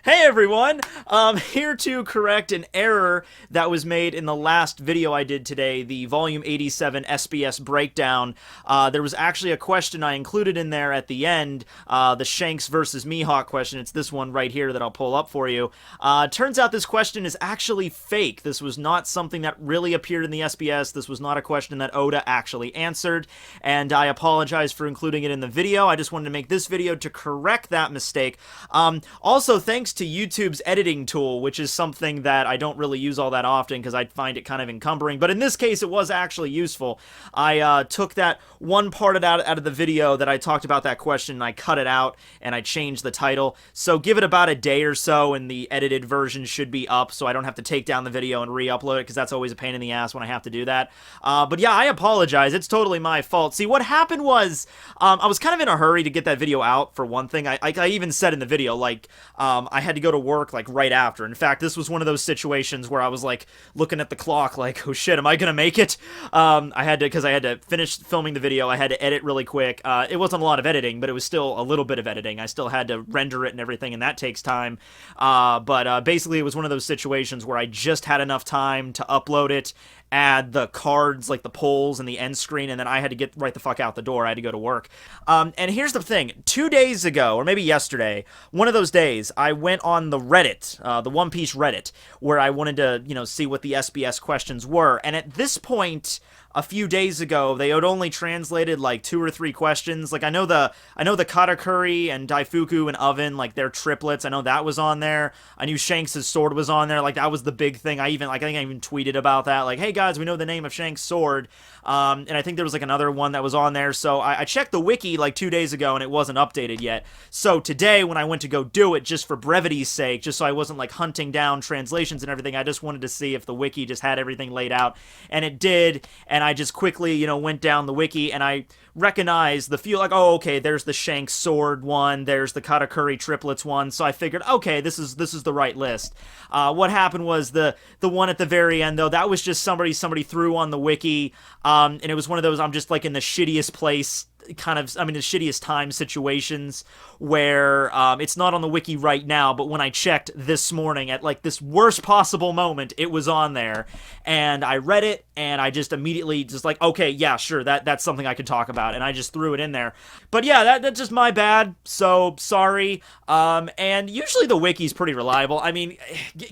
Hey everyone! Here to correct an error that was made in the last video I did today, the Volume 87 SBS breakdown. There was actually a question I included in there at the end, the Shanks versus Mihawk question. It's this one right here that I'll pull up for you. Turns out this question is actually fake. This was not something that really appeared in the SBS. This was not a question that Oda actually answered, and I apologize for including it in the video. I just wanted to make this video to correct that mistake. Also, thanks to YouTube's editing tool, which is something that I don't really use all that often because I find it kind of encumbering, but in this case it was actually useful. I took that one part out of the video that I talked about that question and I cut it out and I changed the title, so give it about a day or so and the edited version should be up, so I don't have to take down the video and re-upload it because that's always a pain in the ass when I have to do that. But yeah, I apologize, it's totally my fault. See, what happened was, I was kind of in a hurry to get that video out, for one thing. I even said in the video, like, I had to go to work, like, right after. In fact, this was one of those situations where I was, like, looking at the clock, like, oh shit, am I gonna make it? Because I had to finish filming the video, I had to edit really quick. It wasn't a lot of editing, but it was still a little bit of editing. I still had to render it and everything, and that takes time. But basically, it was one of those situations where I just had enough time to upload it, add the cards, like the polls and the end screen, and then I had to get right the fuck out the door. I had to go to work. And here's the thing. 2 days ago, or maybe yesterday, one of those days, I went on the Reddit, the One Piece Reddit, where I wanted to, see what the SBS questions were. And at this point, a few days ago, they had only translated like 2 or 3 questions. Like I know the Katakuri and Daifuku and Oven, like they're triplets. I know that was on there. I knew Shanks' sword was on there. Like that was the big thing. I think I even tweeted about that. Like, hey guys, we know the name of Shanks' sword. And I think there was like another one that was on there. So I checked the wiki like 2 days ago and it wasn't updated yet. So today when I went to go do it, just for brevity's sake, just so I wasn't like hunting down translations and everything, I just wanted to see if the wiki just had everything laid out. And it did. And I just quickly, went down the wiki and I recognized the few, like, oh, okay, there's the Shanks sword one, there's the Katakuri triplets one, so I figured, okay, this is the right list. What happened was the one at the very end, though, that was just somebody threw on the wiki, and it was one of those, I'm just like in the shittiest place, the shittiest time situations where it's not on the wiki right now, but when I checked this morning at like this worst possible moment, it was on there, and I read it, and I just immediately just like, okay, yeah, sure, that's something I could talk about, and I just threw it in there. But yeah, that's just my bad, so sorry. And usually the wiki's pretty reliable. I mean,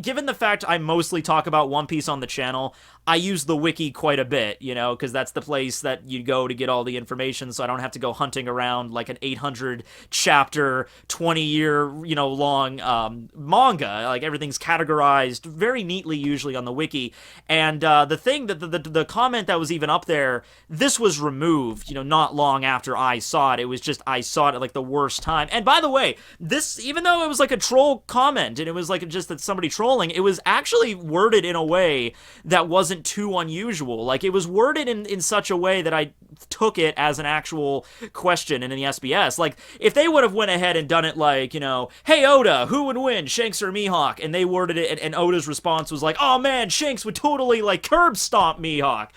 given the fact I mostly talk about One Piece on the channel, I use the wiki quite a bit, because that's the place that you go to get all the information, so I don't have to go hunting around like an 800 chapter, 20-year, long manga. Like, everything's categorized very neatly usually on the wiki. And the thing that the comment that was even up there, this was removed, not long after I saw it. It was just I saw it at like the worst time. And by the way, this, even though it was like a troll comment and it was like just that somebody trolling, it was actually worded in a way that wasn't too unusual. Like, it was worded in such a way that I took it as an actual question in the SBS. Like, if they would have went ahead and done it like, hey Oda, who would win, Shanks or Mihawk? And they worded it, and Oda's response was like, oh man, Shanks would totally like curb stomp Mihawk.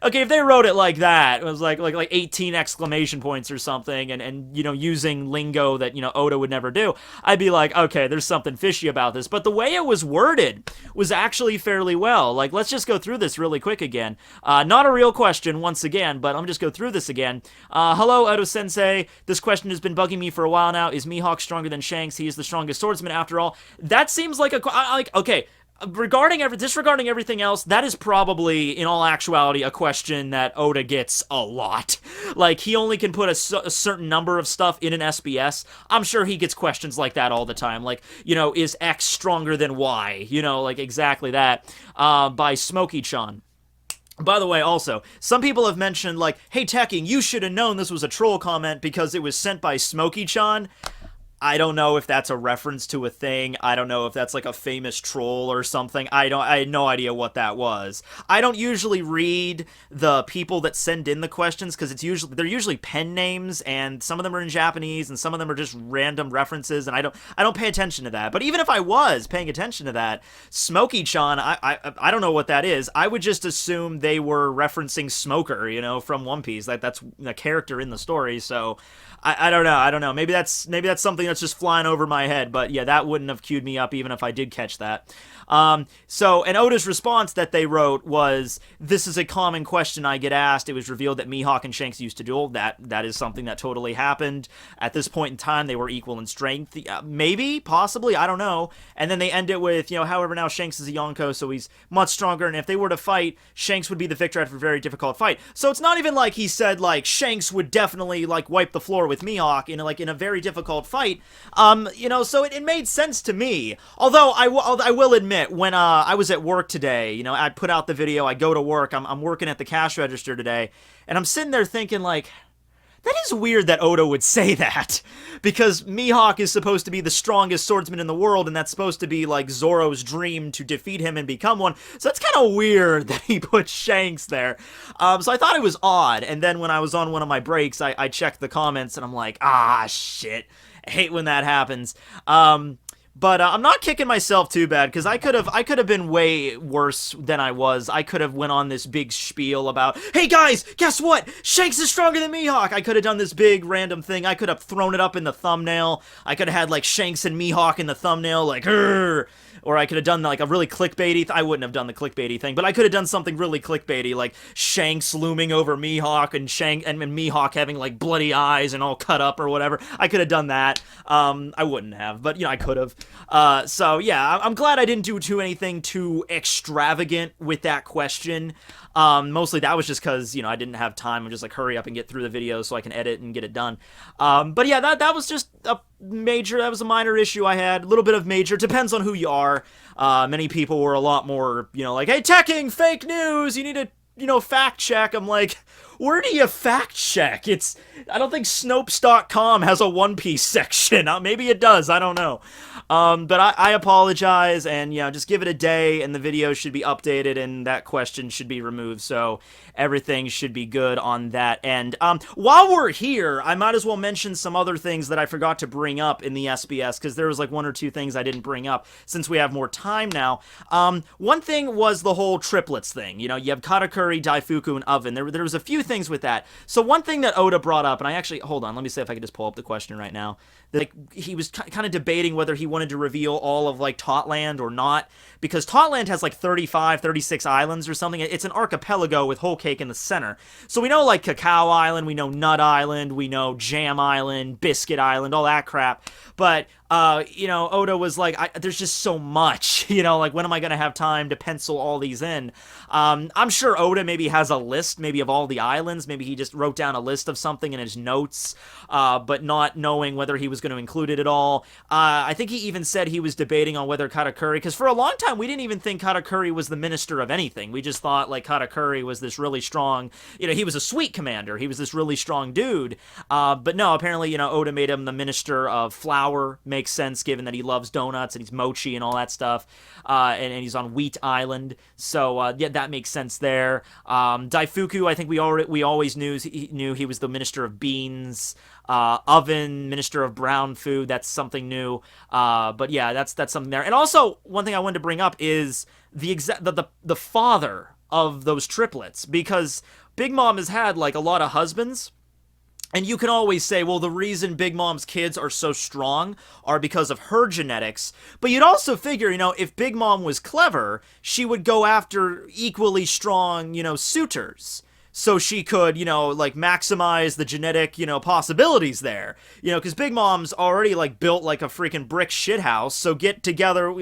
Okay, if they wrote it like that, it was like 18 exclamation points or something, and using lingo that, Oda would never do, I'd be like, okay, there's something fishy about this. But the way it was worded was actually fairly well. Like, let's just go through this really quick again. Not a real question, once again, but I'm just go through this again. Hello, Oda-sensei. This question has been bugging me for a while now. Is Mihawk stronger than Shanks? He is the strongest swordsman after all. That seems like okay, disregarding everything else, that is probably, in all actuality, a question that Oda gets a lot. Like, he only can put a certain number of stuff in an SBS. I'm sure he gets questions like that all the time. Like, is X stronger than Y? Like exactly that. By Smokey-chan. By the way, also, some people have mentioned, like, hey, Tekking, you should have known this was a troll comment because it was sent by Smokey-chan. I don't know if that's a reference to a thing. I don't know if that's like a famous troll or something. I had no idea what that was. I don't usually read the people that send in the questions because they're usually pen names, and some of them are in Japanese and some of them are just random references, and I don't pay attention to that. But even if I was paying attention to that, Smokey-chan, I don't know what that is. I would just assume they were referencing Smoker, from One Piece. That's a character in the story. So I don't know. Maybe that's something that's just flying over my head. But yeah, that wouldn't have queued me up even if I did catch that. And Oda's response that they wrote was, "This is a common question I get asked. It was revealed that Mihawk and Shanks used to duel. That is something that totally happened. At this point in time, they were equal in strength. Maybe, possibly, I don't know." And then they end it with, however, now Shanks is a Yonko, so he's much stronger, and if they were to fight, Shanks would be the victor after a very difficult fight. So it's not even like he said, like, Shanks would definitely, like, wipe the floor with Mihawk in a very difficult fight. So it made sense to me. Although, I will admit, when I was at work today, I put out the video, I go to work, I'm working at the cash register today, and I'm sitting there thinking, like, that is weird that Oda would say that, because Mihawk is supposed to be the strongest swordsman in the world, and that's supposed to be, like, Zoro's dream to defeat him and become one, so that's kind of weird that he put Shanks there. So I thought it was odd, and then when I was on one of my breaks, I checked the comments, and I'm like, shit, I hate when that happens. But I'm not kicking myself too bad, because I could have been way worse than I was. I could have went on this big spiel about, hey guys, guess what? Shanks is stronger than Mihawk. I could have done this big random thing. I could have thrown it up in the thumbnail. I could have had, like, Shanks and Mihawk in the thumbnail, like, Urgh! Or I could have done, like, a really clickbaity I wouldn't have done the clickbaity thing, but I could have done something really clickbaity, like Shanks looming over Mihawk and Mihawk having, like, bloody eyes and all cut up or whatever. I could have done that. I wouldn't have, but, I could have. So, yeah, I'm glad I didn't do anything too extravagant with that question. Mostly that was just because, I didn't have time. I'm just like, hurry up and get through the video so I can edit and get it done. But yeah, that was just that was a minor issue I had. A little bit of major, depends on who you are. Many people were a lot more, like, hey, Tekking, fake news, you need to, fact check. I'm like, where do you fact check? I don't think Snopes.com has a One Piece section. Maybe it does, I don't know. But I apologize, and, just give it a day, and the video should be updated, and that question should be removed, so everything should be good on that end. While we're here, I might as well mention some other things that I forgot to bring up in the SBS, because there was, like, one or two things I didn't bring up, since we have more time now. One thing was the whole triplets thing. You have Katakuri, Daifuku, and Oven. There was a few things with that. So one thing that Oda brought up, and I actually, hold on, let me see if I can just pull up the question right now. Like, he was kind of debating whether he wanted to reveal all of, like, Totland or not, because Totland has, like, 36 islands or something. It's an archipelago with whole cake in the center. So we know, like, Cacao Island, we know Nut Island, we know Jam Island, Biscuit Island, all that crap. But, Oda was like, there's just so much, like, when am I going to have time to pencil all these in? I'm sure Oda maybe has a list, maybe of all the islands. Maybe he just wrote down a list of something in his notes, but not knowing whether he was going to include it at all. I think he even said he was debating on whether Katakuri, because for a long time we didn't even think Katakuri was the minister of anything. We just thought, like, Katakuri was this really strong, he was a sweet commander. He was this really strong dude. But no, apparently, Oda made him the minister of flour. Makes sense given that he loves donuts and he's mochi and all that stuff. And he's on Wheat Island. So, yeah, that makes sense there. Daifuku, I think we always knew he was the minister of beans. Oven, minister of brown food, that's something new. But yeah, that's something there. And also, one thing I wanted to bring up is the father of those triplets, because Big Mom has had, like, a lot of husbands. And you can always say, well, the reason Big Mom's kids are so strong are because of her genetics. But you'd also figure, if Big Mom was clever, she would go after equally strong, suitors. So she could, like, maximize the genetic, possibilities there. Because Big Mom's already, like, built like a freaking brick shithouse, so get together,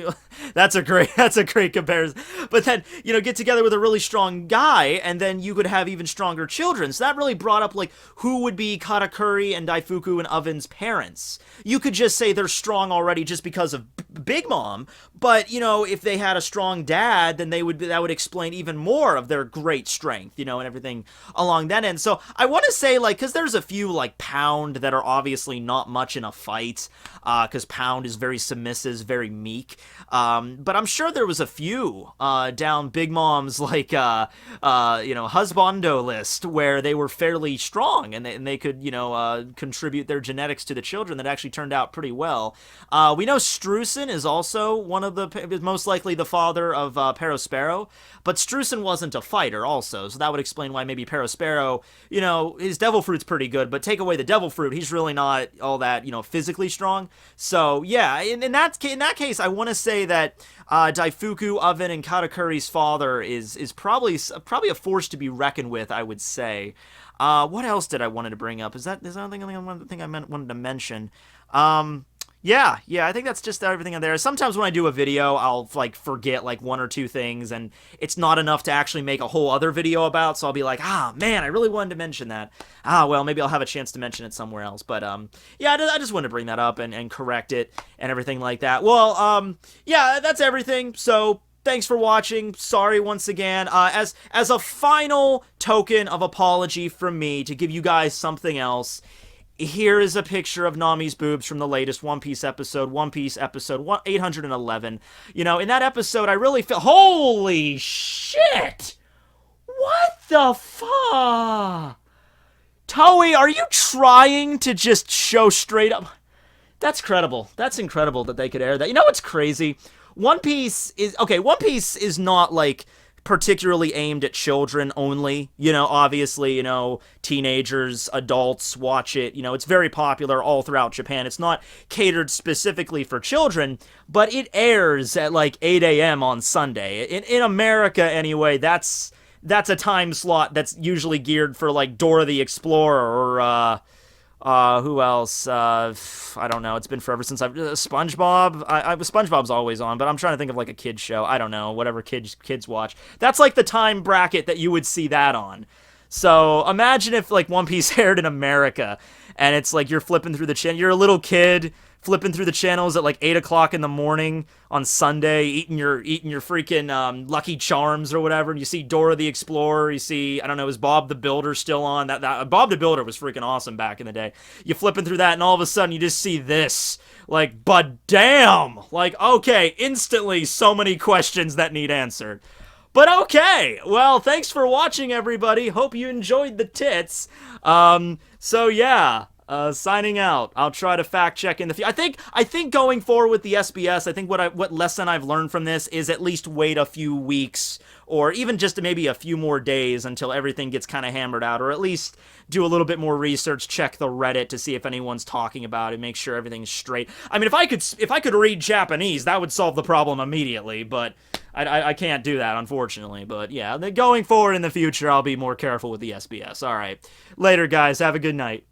that's a great comparison. But then, get together with a really strong guy, and then you could have even stronger children. So that really brought up, like, who would be Katakuri and Daifuku and Oven's parents. You could just say they're strong already just because of Big Mom, but, if they had a strong dad, then that would explain even more of their great strength, and everything along that end. So I want to say, like, because there's a few, like, Pound that are obviously not much in a fight, because Pound is very submissive, very meek, but I'm sure there was a few down Big Mom's, like, husbando list where they were fairly strong, and they could, contribute their genetics to the children that actually turned out pretty well. We know Struce Streusen is also is most likely the father of Perospero, but Streusen wasn't a fighter also, so that would explain why maybe Perospero, his devil fruit's pretty good, but take away the devil fruit, he's really not all that, physically strong. So yeah, in that case, I want to say that Daifuku, Oven, and Katakuri's father is probably a force to be reckoned with, I would say. What else did I wanted to bring up? Is that anything I wanted to mention? Yeah, I think that's just everything in there. Sometimes when I do a video, I'll forget one or two things, and it's not enough to actually make a whole other video about, so I'll be like, man, I really wanted to mention that. Well, maybe I'll have a chance to mention it somewhere else, but, yeah, I just wanted to bring that up and correct it and everything like that. Well, yeah, that's everything, so thanks for watching. Sorry once again. As a final token of apology from me to give you guys something else, here is a picture of Nami's boobs from the latest One Piece episode 811. In that episode, I really feel... Holy shit! What the fuck? Toei, are you trying to just show straight up... That's credible. That's incredible that they could air that. You know what's crazy? One Piece is not, particularly aimed at children only. Obviously, teenagers, adults watch it. It's very popular all throughout Japan. It's not catered specifically for children, but it airs at, 8 a.m. on Sunday. In America, anyway, that's a time slot that's usually geared for, Dora the Explorer or, who else? I don't know. It's been forever since SpongeBob. SpongeBob's always on, but I'm trying to think of a kid's show. I don't know. Whatever kids watch. That's the time bracket that you would see that on. So imagine if One Piece aired in America, and it's you're flipping through the channel. You're a little kid flipping through the channels at 8 o'clock in the morning on Sunday, eating your freaking Lucky Charms or whatever, and you see Dora the Explorer, you see, I don't know, is Bob the Builder still on? That Bob the Builder was freaking awesome back in the day. You're flipping through that, and all of a sudden you just see this. But damn! Okay, instantly so many questions that need answered. But okay, well, thanks for watching, everybody. Hope you enjoyed the tits. So yeah. Signing out. I'll try to fact check in the future. I think going forward with the SBS, I think what lesson I've learned from this is at least wait a few weeks or even just maybe a few more days until everything gets kind of hammered out, or at least do a little bit more research, check the Reddit to see if anyone's talking about it, make sure everything's straight. I mean, if I could read Japanese, that would solve the problem immediately, but I can't do that, unfortunately. But yeah, going forward in the future, I'll be more careful with the SBS. All right. Later, guys. Have a good night.